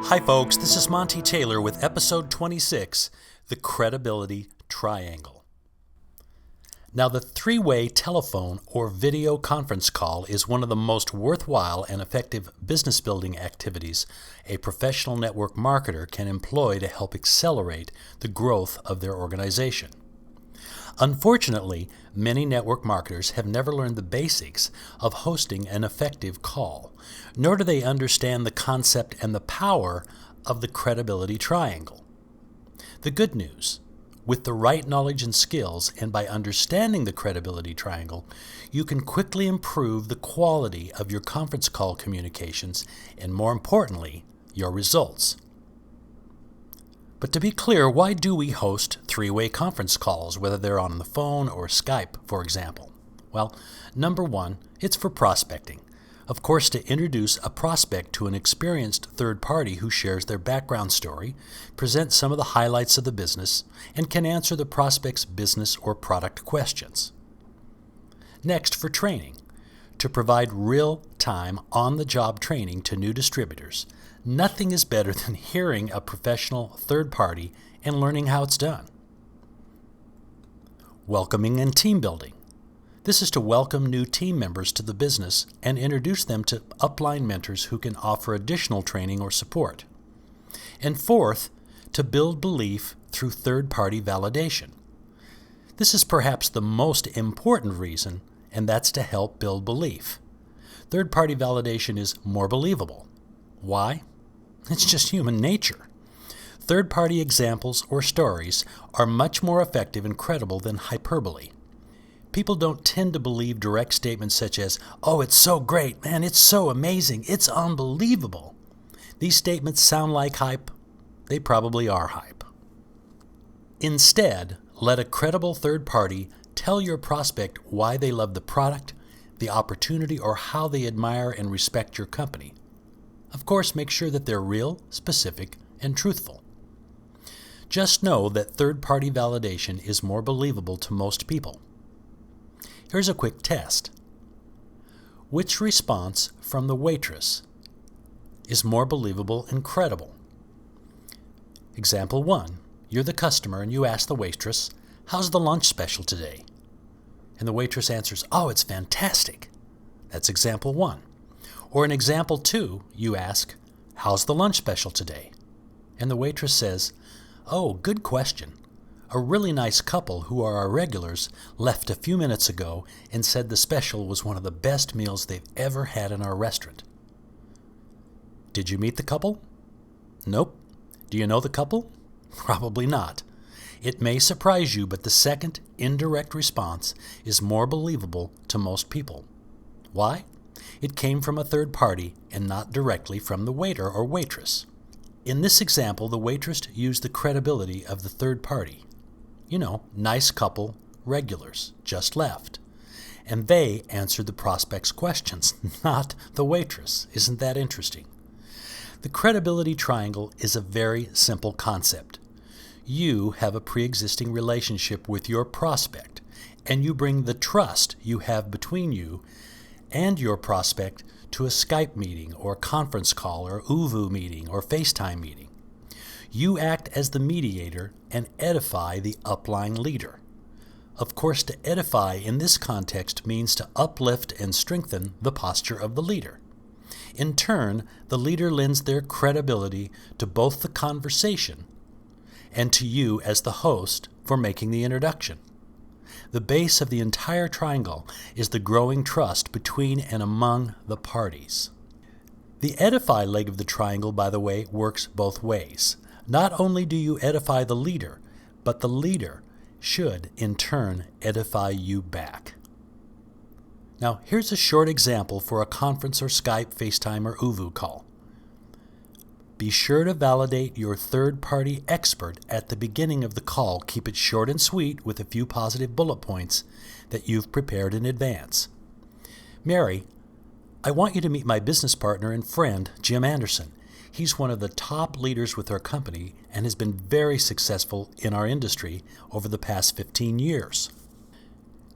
Hi folks, this is Monty Taylor with episode 26, The Credibility Triangle. Now the three-way telephone or video conference call is one of the most worthwhile and effective business building activities a professional network marketer can employ to help accelerate the growth of their organization. Unfortunately, many network marketers have never learned the basics of hosting an effective call, nor do they understand the concept and the power of the credibility triangle. The good news, with the right knowledge and skills and by understanding the credibility triangle, you can quickly improve the quality of your conference call communications and, more importantly, your results. But to be clear, why do we host three-way conference calls, whether they're on the phone or Skype, for example? Well, number one, it's for prospecting. Of course, to introduce a prospect to an experienced third party who shares their background story, presents some of the highlights of the business, and can answer the prospect's business or product questions. Next, for training. To provide real-time, on-the-job training to new distributors. Nothing is better than hearing a professional third party and learning how it's done. Welcoming and team building. This is to welcome new team members to the business and introduce them to upline mentors who can offer additional training or support. And fourth, to build belief through third-party validation. This is perhaps the most important reason, and that's to help build belief. Third-party validation is more believable. Why? It's just human nature. Third-party examples or stories are much more effective and credible than hyperbole. People don't tend to believe direct statements such as, "Oh, it's so great, man, it's so amazing, it's unbelievable." These statements sound like hype. They probably are hype. Instead, let a credible third party tell your prospect why they love the product, the opportunity, or how they admire and respect your company. Of course, make sure that they're real, specific, and truthful. Just know that third-party validation is more believable to most people. Here's a quick test. Which response from the waitress is more believable and credible? Example 1. You're the customer and you ask the waitress, "How's the lunch special today?" And the waitress answers, "Oh, it's fantastic." That's example 1. Or in example 2, you ask, "How's the lunch special today?" And the waitress says, "Oh, good question. A really nice couple who are our regulars left a few minutes ago and said the special was one of the best meals they've ever had in our restaurant." Did you meet the couple? Nope. Do you know the couple? Probably not. It may surprise you, but the second, indirect response is more believable to most people. Why? It came from a third party and not directly from the waiter or waitress. In this example, the waitress used the credibility of the third party. You know, nice couple, regulars, just left. And they answered the prospect's questions, not the waitress. Isn't that interesting? The credibility triangle is a very simple concept. You have a pre-existing relationship with your prospect, and you bring the trust you have between you and your prospect to a Skype meeting or conference call or UVU meeting or FaceTime meeting. You act as the mediator and edify the upline leader. Of course, to edify in this context means to uplift and strengthen the posture of the leader. In turn, the leader lends their credibility to both the conversation and to you as the host for making the introduction. The base of the entire triangle is the growing trust between and among the parties. The edify leg of the triangle, by the way, works both ways. Not only do you edify the leader, but the leader should, in turn, edify you back. Now, here's a short example for a conference or Skype, FaceTime, or UVU call. Be sure to validate your third-party expert at the beginning of the call. Keep it short and sweet with a few positive bullet points that you've prepared in advance. "Mary, I want you to meet my business partner and friend, Jim Anderson. He's one of the top leaders with our company and has been very successful in our industry over the past 15 years.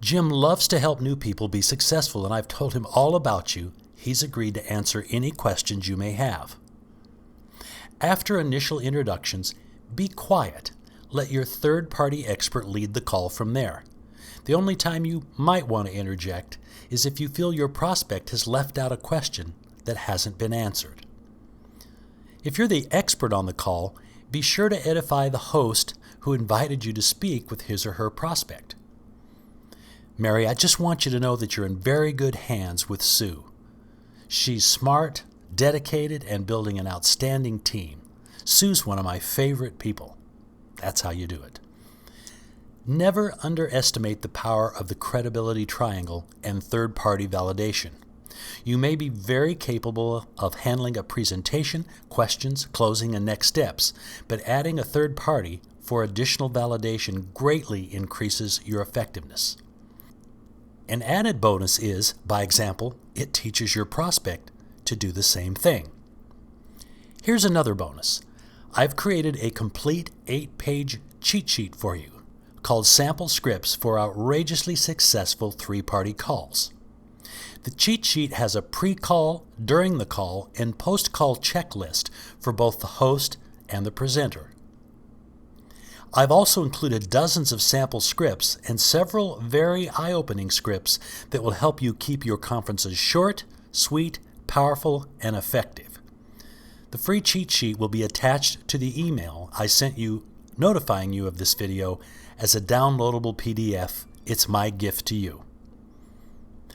Jim loves to help new people be successful, and I've told him all about you. He's agreed to answer any questions you may have. After initial introductions, be quiet. Let your third-party expert lead the call from there. The only time you might want to interject is if you feel your prospect has left out a question that hasn't been answered. If you're the expert on the call, be sure to edify the host who invited you to speak with his or her prospect. Mary, I just want you to know that you're in very good hands with Sue. She's smart, dedicated, and building an outstanding team. Sue's one of my favorite people. That's how you do it. Never underestimate the power of the credibility triangle and third-party validation. You may be very capable of handling a presentation, questions, closing, and next steps, but adding a third party for additional validation greatly increases your effectiveness. An added bonus is, by example, it teaches your prospect to do the same thing. Here's another bonus. I've created a complete 8-page cheat sheet for you called Sample Scripts for Outrageously Successful 3-Party Calls. The cheat sheet has a pre-call, during the call, and post-call checklist for both the host and the presenter. I've also included dozens of sample scripts and several very eye-opening scripts that will help you keep your conferences short, sweet, powerful, and effective. The free cheat sheet will be attached to the email I sent you notifying you of this video as a downloadable PDF. It's my gift to you.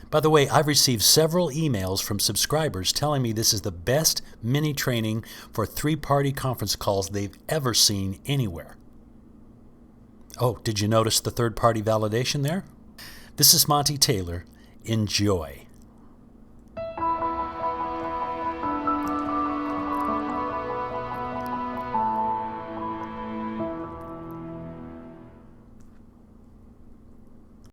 By the way, I've received several emails from subscribers telling me this is the best mini training for 3-party conference calls they've ever seen anywhere. Oh, did you notice the third-party validation there? This is Monty Taylor. Enjoy.